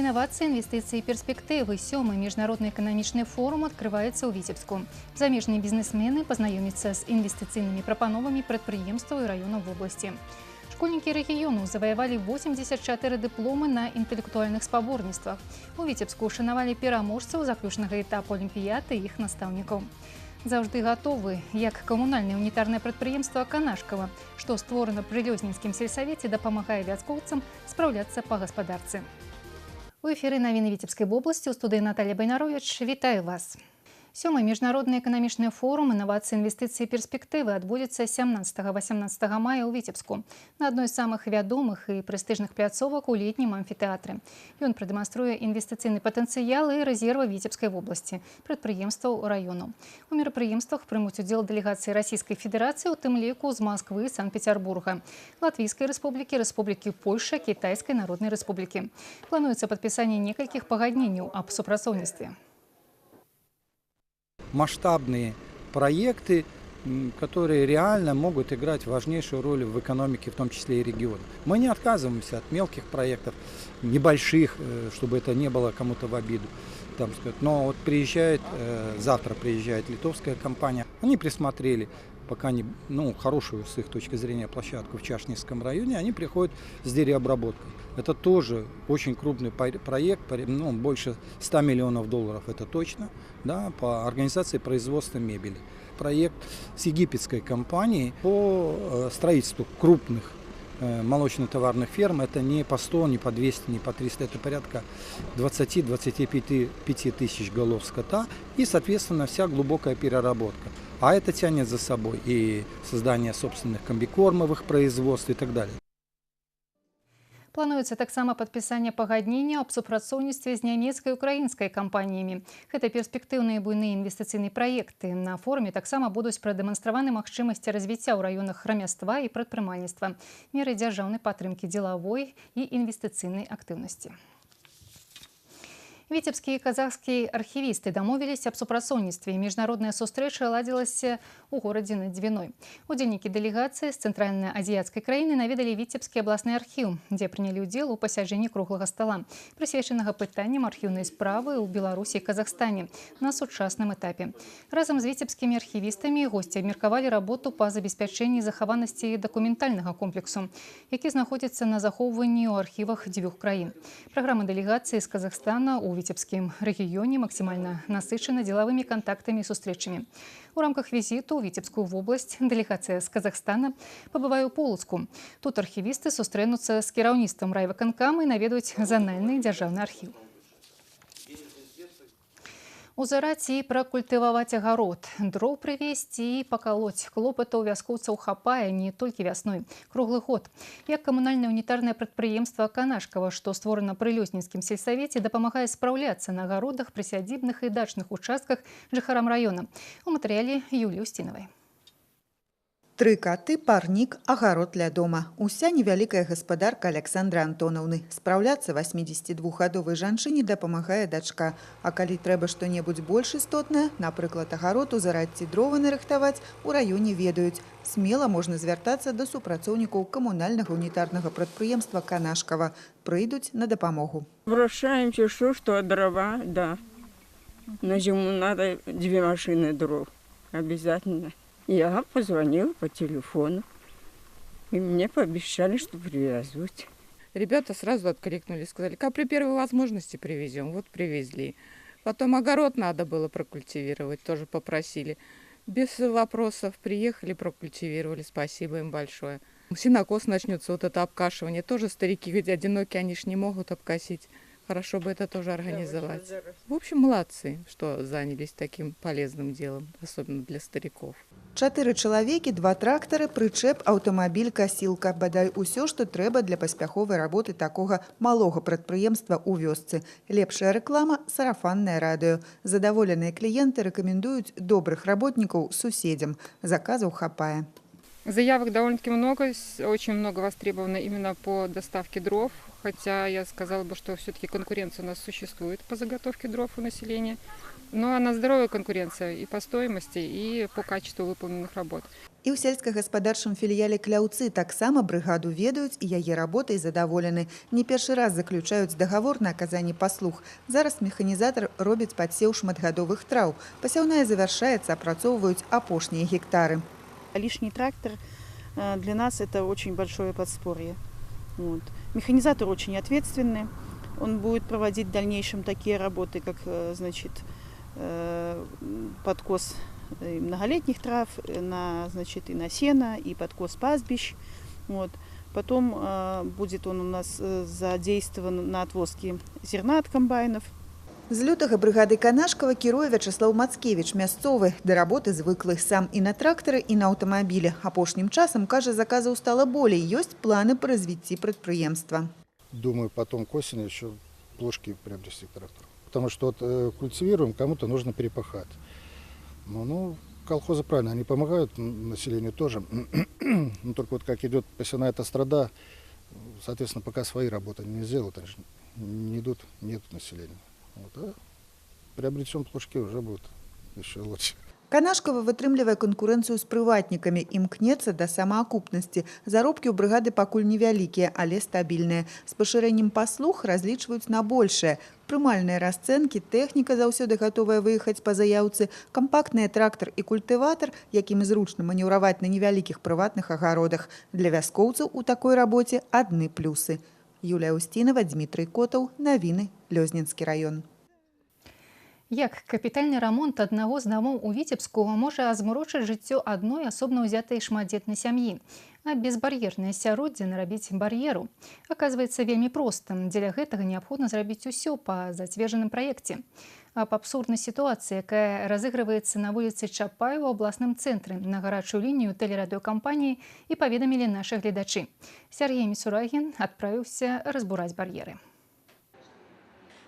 Інновації, інвестиції і перспективи. 7-й міжнародний економічний форум відкривається у Вітебску. Заміжні бізнесмени познайомляться з інвестиційними пропановами підприємств і районів в області. Школьники регіону завоювали 84 дипломи на інтелектуальних спаборніцтвах. У Вітебску ушанували переможців заключного етапу Олімпіади і їх наставників. Завжди готовы, як комунальне унітарне підприємство «Канашково», що створено при Льознінському сельсоветі, допомагає вятковцям справлятися по господарці. У ефірі новини Вітебської області у студії Наталія Байнарович. Вітаю вас. 7-й міжнародний економічний форум «Інновації, інвестиції і перспективи» відбудеться 17-18 мая у Вітебску на одной з самих відомих і престижних пляцовок у літнім амфітеатрі. Він продемонструє інвестиційний потенціал і резерви Вітебської області, підприємств району. У мероприємствах приймуть уділ делегації Російської Федерації, у тим ліку з Москви, Санкт-Петербурга, Латвійської Республіки, Республіки Польща, Китайської Народної Республіки. Планується підписання некількох погодненняў об супрацоўніцтве. Масштабные проекты, которые реально могут играть важнейшую роль в экономике, в том числе и региона. Мы не отказываемся от мелких проектов, небольших, чтобы это не было кому-то в обиду. Но вот завтра приезжает литовская компания, они присмотрели пока хорошую с их точки зрения площадку в Чашнинском районе, они приходят с деревообработкой. Это тоже очень крупный проект, больше 100 миллионов долларов, это точно, да, по организации производства мебели. Проект с египетской компанией по строительству крупных молочно-товарных ферм. Это не по 100, не по 200, не по 300, это порядка 20-25 тысяч голов скота и, соответственно, вся глубокая переработка. А это тянет за собой и создание собственных комбикормовых производств и так далее. Плануецца таксама падпісанне пагаднення аб супрацоўніцтве з нямецкай і украінскай кампаніямі. Гэта перспектыўныя буйныя інвестыцыйныя праекты. На форуме таксама будуць прадэманстраваны магчымасці развіцця ў раёнах рамяства і прадпрымальніцтва, меры дзяржаўнай падтрымкі дзелавой і інвестыцыйнай актыўнасці. Вітебскія і казахскія архівісты дамовіліся аб супрацоўніцтве. Міжнародная сустрэча ладзілася ў горадзе над Двіной. Удзельнікі дэлегацыі з цэнтральна-азіяцкай краіны наведалі Вітебскі абласны архіў, дзе прынялі ўдзел у пасяджэнні круглага стала, прысвечанага пытанням архіўнай справы ў Беларусі і Казахстане на сучасным этапе. Разам з віцебскімі архівістамі госці абмеркавалі работу па забеспячэнні захаванасці дакументальнага комплексу, які знаходзіцца на захоўванні ў архівах дзвюх краін. Праграма дэлегацыі з Казахстана у Вітебскім рэгіёне максімальна насычана дзелавымі кантактамі і сустрэчамі. У рамках візіту ў Вітебскую вобласць дэлегацыя з Казахстана пабывае ў Полацку. Тут архівісты сустрэнуцца з кіраўніцтвам райвыканкама і наведаюць зональны дзяржаўны архіў. Узараць і пракультываваць агарод, дроў прывезці і пакалоць. Клопатаў вяскоўцаў хапае не толькі вясной, круглы год. Як камунальнае унітарнае прадпрыемства «Канашково», што створана пры Лёзнінскім сельсавеце, дапамагае спраўляцца на агародах, прысядзібных і дачных участках жыхарам раёна. У матэрыяле Юліі Устінавай. 3 каты, парнік, агарод ля дома. Уся невялікая гаспадарка Александра Антонаўны. Спраўляцца 82гадовай жанчыне дапамагае дачка. А калі трэба што-небудзь больш істотнае, напрыклад, агарод узараць ці дровы нарыхтаваць, у раёне ведаюць. Смела можна звяртацца да супрацоўнікаў камунальнага унітарнага прадпрыемства «Канашково». Прыйдуць на дапамогу. Обращаемся, что дрова, да. На зиму надо 2 машины дров. Обязательно. Я позвонила по телефону, и мне пообещали, что привезут. Ребята сразу откликнулись, сказали, как при первой возможности привезем. Вот привезли. Потом огород надо было прокультивировать, тоже попросили. Без вопросов приехали, прокультивировали, спасибо им большое. Сенокос начнется, вот это обкашивание. Тоже старики, ведь одинокие, они ж не могут обкосить. Хорошо бы это тоже организовать. В общем, молодцы, что занялись таким полезным делом, особенно для стариков. 4 чалавекі, 2 трактары, прычэп, аўтамабіль, касілка. Бадай усё, што трэба для паспяховай работы такога малога прадпрыемства ў вёсцы. Лепшая рэклама – сарафаннае радыё. Задаволеныя кліенты рэкамендуюць добрых работнікаў суседзям. Заказаў хапае. Заявок довольно-таки много, очень много востребовано именно по доставке дров, хотя я сказала бы, что все-таки конкуренция у нас существует по заготовке дров у населения, но она здоровая конкуренция и по стоимости, и по качеству выполненных работ. І ў сельскагаспадарчым філіяле Кляўцы таксама брыгаду ведаюць і яе работай задаволены. Не першы раз заключаюць дагавор на аказанне паслуг. Зараз механізатар робіць падсеў шматгадовых траў. Пасяўная завяршаецца, апрацоўваюць апошнія гектары. Лишний трактор для нас это очень большое подспорье. Вот. Механизатор очень ответственный. Он будет проводить в дальнейшем такие работы, как значит, подкос многолетних трав, значит, и на сено, и подкос пастбищ. Вот. Потом будет он у нас задействован на отвозке зерна от комбайнов. З лютага брыгады Канашкава кіруе Вячеслав Мацкевіч, мясцовы, да работы звыклы сам і на трактары, і на аўтамабілі. Апошнім часам, кажа, заказаў стала болей, ёсць планы па развіцці прадпрыемства. Думаю, потом к осени еще плошки приобрести трактор. Потому что вот культивируем, кому-то нужно перепахать. Ну, колхозы правильно, они помогают населению тоже. Но только вот как идет посевная эта страда, соответственно, пока свои работы не сделают, они не идут, нет населения. Вот, а приобретем плошки, уже будет еще лучше. Канашкава вытрымлівае канкурэнцыю з прыватнікамі, імкнецца да самаакупнасці. Заробкі ў брыгады пакуль невялікія, але стабільныя. З пашырэннем паслуг разлічваюць на большае. Прымальныя расцэнкі, тэхніка заўсёды гатовая выехаць па заяўцы, кампактны трактар і культыватар, якім зручна манеўраваць на невялікіх прыватных агародах. Для вяскоўцаў у такой рабоце адны плюсы. Юлія Устінова, Дмітрый Котаў, навіны, Лёзнінскі раён. Як капітальны рамонт аднаго з дамоў у Віцебску можа змарочыць жыццё адной асобна ўзятай шматдзетнай сям'і, а безбар'ернае асяроддзе нарабіць бар'еру. Аказваецца вельмі проста. Дзеля гэтага неабходна зрабіць усё па зацверджаным праекце. Аб абсурднай сітуацыі, якая разыгрываецца на вуліцы Чапаева ў абласным цэнтры, на гарачую лінію тэлерадыёкампаніі і паведамілі нашы гледачы. Сергей Мисурагин адправіўся разбураць бар'еры.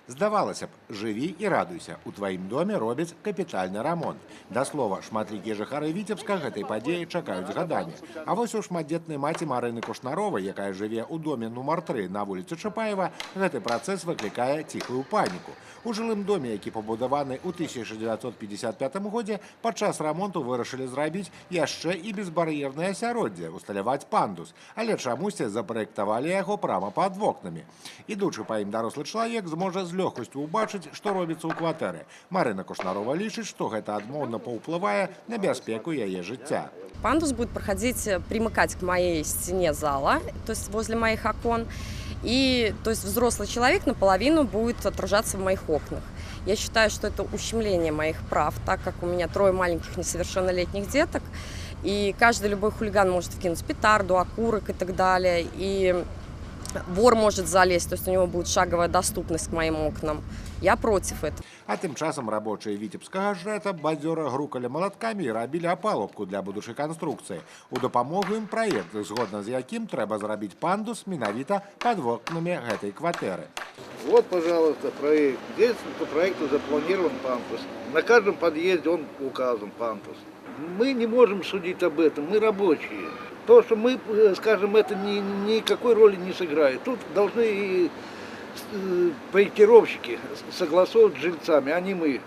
Здавалася б, жыві і радуйся, у тваім доме робяць капітальны рамонт. Да слова, шматлікія жыхары Віцебска гэтай падзеі чакаюць гадамі. А вось у шматдзетнай маці Марыны Кушнаровай, якая жыве ў доме нумар 3 на вуліцы Чапаева, гэты працэс выклікае ціхую паніку. У жылым доме, які пабудаваны ў 1955 годзе, падчас рамонту вырашылі зрабіць яшчэ і безбар'ернае асяроддзе, усталяваць пандус, але чамусьці запраектавалі яго прама пад вокнамі. Ідучы па ім дарослы чалавек зможа з лёгкасцю ўбачыць, што робіцца ў кватэры. Марына Кушнарова лічыць, што гэта адмоўна паўплывае на бяспеку яе жыцця. Пандус будет примыкать к моей стене зала, то есть возле моих окон. И то есть взрослый человек наполовину будет отражаться в моих окнах. Я считаю, что это ущемление моих прав, так как у меня 3 маленьких несовершеннолетних деток. И каждый любой хулиган может вкинуть петарду, окурок и так далее. И вор может залезть, то есть у него будет шаговая доступность к моим окнам. Я против этого. А тым часам рабочыя віцебскага жэта бадзёра грукалі малаткамі і рабілі апалубку для будучай канструкцыі. У дапамогу ім праект, згодна з якім трэба зрабіць пандус менавіта пад вокнамі гэтай кватэры. Вот, пожалуйста, проект. Здесь по проекту запланирован пандус. На каждом подъезде он указан, пандус. Мы не можем судить об этом, мы рабочие. То, что мы, скажем, это никакой роли не сыграет. Тут должны и проектировщики согласовывать с жильцами, а не мы.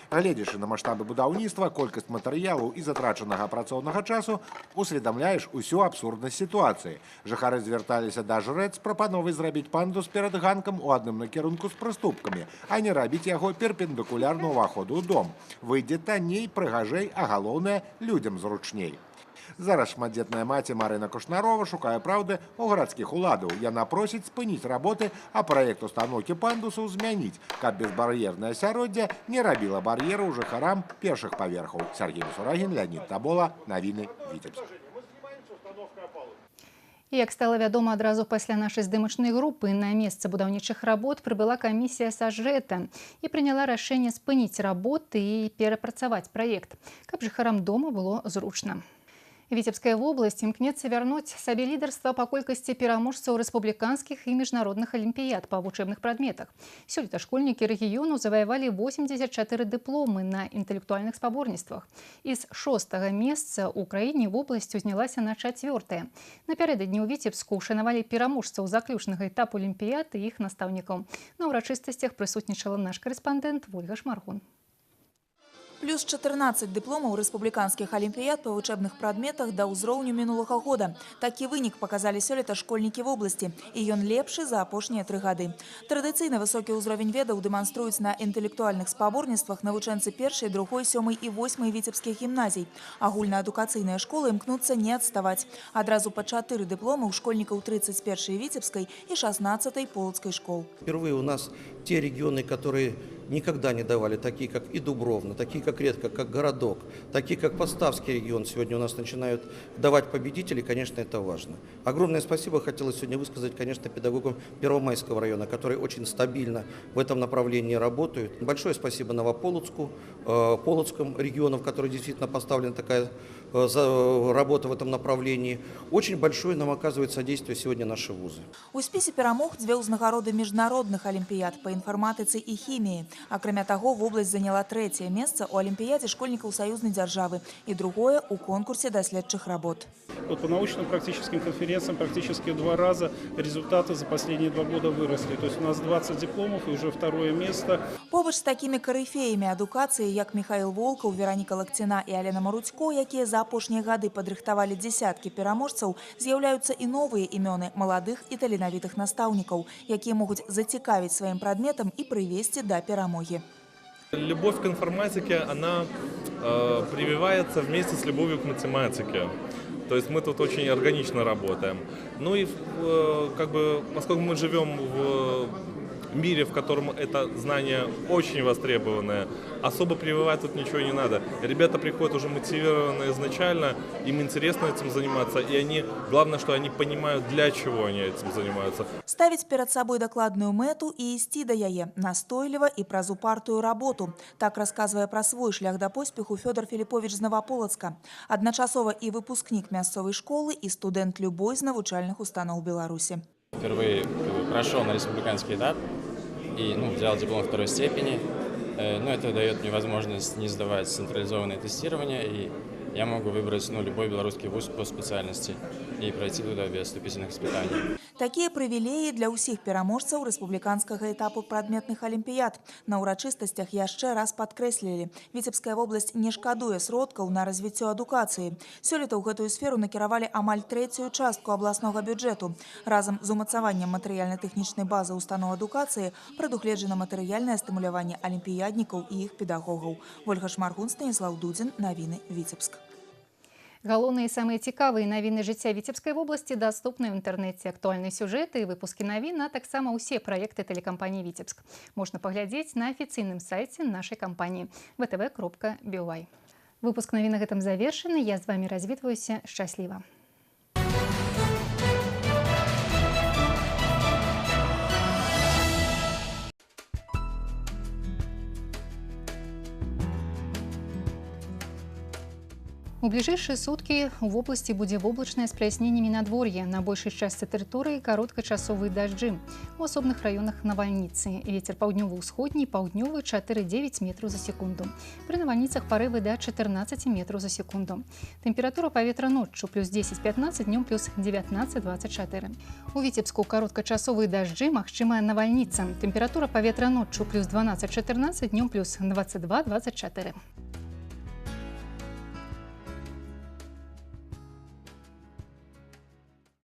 Гледзячы на маштабы будаўніцтва, колькасць матэрыялаў і затрачанага працоўнага часу, усведамляеш усю абсурднасць сітуацыі. Жыхары звярталіся да жрэц з прапановай зрабіць пандус перад ганкам у адным накірунку з прыступкамі, а не рабіць яго перпендыкулярна ўваходу ў дом. Выйдзе танней, прыгажэй, а галоўнае, людзям зручней. Зараз шматдзетная маці Марына Кушнарова шукае праўды ў гарадскіх уладаў. Яна просіць спыніць работы, а праект устаноўкі пандусу змяніць, каб безбар'ернае асяроддзе не рабіла бар'ераў жыхарам першых паверхаў. Сергей Мисурагин, Леонид Табола, навіны Віцебск. Як стала вядома адразу пасля нашай здымачнай групы, на месца будаўнічых работ прыбыла камісія са жэта і прыняла рашэнне спыніць работы і перапрацаваць праект, каб жыхарам дома было зручна. Віцебская вобласць імкнецца вярнуць сабе лідарства па колькасці пераможцаў рэспубліканскіх і міжнародных алімпіяд па вучэбных прадметах. Сёлета школьнікі рэгіёну заваявалі 84 дыпломы на інтэлектуальных спаборніцтвах. І з 6-га месца ў краіне вобласць узнялася на 4-е. Напярэдадні ў Віцебску ушанавалі пераможцаў заключнага этапу алімпіяд і іх настаўнікаў. На ўрачыстасцях прысутнічала наш карэспандэнт Вольга Шмаргун. Плюс 14 дыпломаў рэспубліканскіх алімпіяд па вучэбных прадметах да ўзроўню мінулага года. Такі вынік паказалі сёлета школьнікі вобласці, і ён лепшы за апошнія 3 гады. Традыцыйна высокі ўзровень ведаў дэманструюць на інтэлектуальных спаборніцтвах навучэнцы 1, 2, 7 і 8 віцебскіх гімназій. Агульнаадукацыйныя школы імкнуцца не адставаць. Адразу па 4 дыпломы у школьнікаў 31-й віцебскай і 16-й полацкай школ. Впервые у нас те регионы, которые никогда не давали, такие как и Дубровна, такие как Редко, как Городок, такие как Поставский регион, сегодня у нас начинают давать победителей, конечно, это важно. Огромное спасибо хотелось сегодня высказать, конечно, педагогам Первомайского района, которые очень стабильно в этом направлении работают. Большое спасибо Новополоцку, Полоцкому региону, в который действительно поставлена такая работа в этом направлении. Очень большое нам оказывает содействие сегодня наши вузы. У спісе перамог 2 ўзнагароды міжнародных алімпіяд па інфарматыцы і хіміі. Акрамя таго, вобласць заняла 3-е месца ў алімпіядзе школьнікаў саюзнай дзяржавы і 2-е ў конкурсе даследчых работ. Вот по научно-практическим конференциям практически в 2 раза результаты за последние 2 года выросли. То есть у нас 20 дипломов и уже 2-е место. Побач з такімі карыфеямі адукацыі, як Михаил Волков, Вероніка Лакціна і Алена Марудзько, якія за апошнія гады падрыхтавалі дзесяткі пераможцаў, з'яўляюцца і новыя імёны маладых і таленавітых настаўнікаў, якія могуць зацікавіць сваім прадметам і прывесці да перамоги. Любовь к информатике, она прививается вместе с любовью к математике. То есть мы тут очень органично работаем. Ну и как бы, поскольку мы живем в мире, в котором это знание очень востребованное, особо прививать тут ничего не надо. Ребята приходят уже мотивированные изначально, им интересно этим заниматься, и они, главное, что они понимают, для чего они этим занимаются. Ставіць перад сабой дакладную мэту і ісці да яе настойліва і праз упартую работу. Так расказвае пра свой шлях да поспеху Фёдор Філіповіч з Новополацка. Адначасова і выпускнік мясцовай школы, і студэнт любой з навучальных устаноў Беларусі. Впервые прошел на республиканский этап и взял диплом 2-й степени. Но это дает мне возможность не сдавать централизованное тестирование, и я могу выбрать любой белорусский вуз по специальности и пройти туда без вступительных испытаний. Такія прывілеі для ўсіх пераможцаў рэспубліканскага этапу прадметных алімпіяд. На ўрачыстасцях яшчэ раз падкрэслілі, Віцебская вобласць не шкадуе сродкаў на развіццё адукацыі. Сёлета ў гэтую сферу накіравалі амаль 3-ю частку абласнога бюджэту. Разам з умацаваннем матэрыяльна-тэхнічнай базы устаноў адукацыі прадугледжана матэрыяльнае стымуляванне алімпіяднікаў і іх педагогаў. Ольга Шмаргун, Станіслав Дудзін, навіны Віцебск. Галоўныя і самыя цікавыя навіны жыцця Віцебскай вобласці даступны ў інтэрнэце. Актуальныя сюжэты і выпускі навін, а таксама ўсе праекты тэлекампаніі «Віцебск» можна паглядзець на афіцыйным сайце нашай кампаніі vtv.by. Выпуск навін на гэтым завершаны. Я з вамі развітваюся. Шчасліва. У бліжэйшыя суткі ў вобласці будзе воблачнае з праясненнямі надвор'я. На большай частцы тэрыторыі кароткачасовыя дажджы. У асобных раёнах навальніцы. Вецер паўднёва-ўсходні, паўднёвы 4,9 метраў за секунду. Пры навальніцах парывы да 14 метраў за секунду. Тэмпература паветра ноччу плюс 10-15, днём плюс 19-24. У Віцебску кароткачасовыя дажджы, магчымая навальніца. Тэмпература паветра ноччу плюс 12-14, днём плюс 22-24.